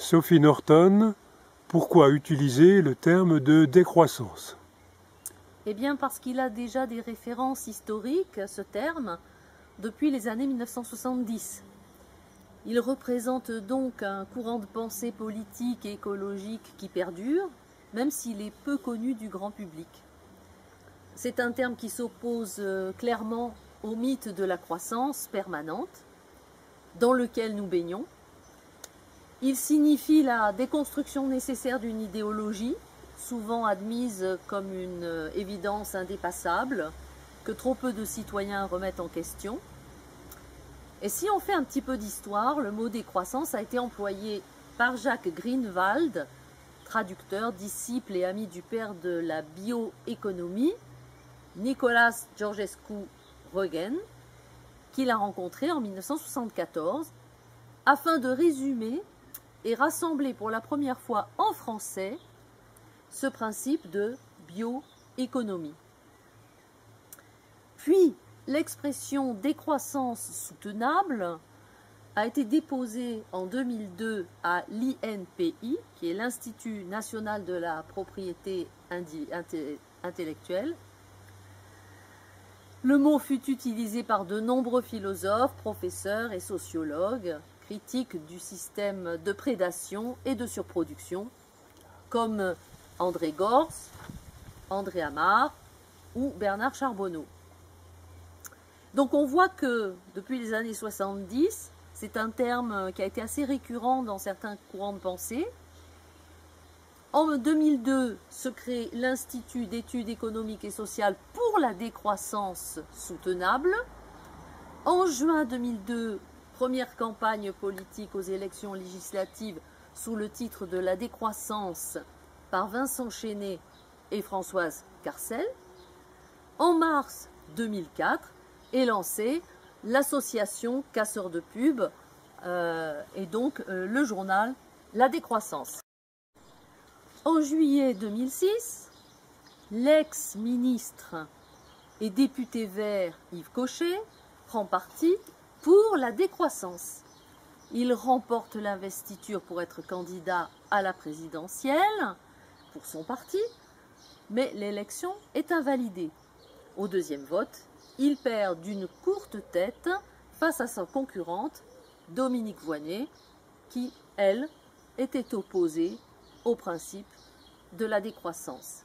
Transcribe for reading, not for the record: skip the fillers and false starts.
Sophie Norton, pourquoi utiliser le terme de décroissance? Eh bien parce qu'il a déjà des références historiques, ce terme, depuis les années 1970. Il représente donc un courant de pensée politique et écologique qui perdure, même s'il est peu connu du grand public. C'est un terme qui s'oppose clairement au mythe de la croissance permanente, dans lequel nous baignons. Il signifie la déconstruction nécessaire d'une idéologie, souvent admise comme une évidence indépassable, que trop peu de citoyens remettent en question. Et si on fait un petit peu d'histoire, le mot décroissance a été employé par Jacques Greenwald, traducteur, disciple et ami du père de la bioéconomie, Nicolas Georgescu-Roegen, qu'il a rencontré en 1974, afin de résumer et rassembler pour la première fois en français ce principe de bioéconomie. Puis, l'expression décroissance soutenable a été déposée en 2002 à l'INPI, qui est l'Institut national de la propriété intellectuelle. Le mot fut utilisé par de nombreux philosophes, professeurs et sociologues, critiques du système de prédation et de surproduction, comme André Gorz, André Ammar ou Bernard Charbonneau. Donc on voit que depuis les années 70, c'est un terme qui a été assez récurrent dans certains courants de pensée. En 2002 se crée l'Institut d'études économiques et sociales pour la décroissance soutenable. En juin 2002, première campagne politique aux élections législatives sous le titre de la décroissance par Vincent Chénet et Françoise Carcel. En mars 2004 est lancée l'association Casseurs de pub et donc le journal La Décroissance. En juillet 2006, l'ex-ministre et député vert Yves Cochet prend parti pour la décroissance. Il remporte l'investiture pour être candidat à la présidentielle pour son parti, mais l'élection est invalidée. Au deuxième vote, il perd d'une courte tête face à sa concurrente, Dominique Voynet, qui, elle, était opposée au principe de la décroissance.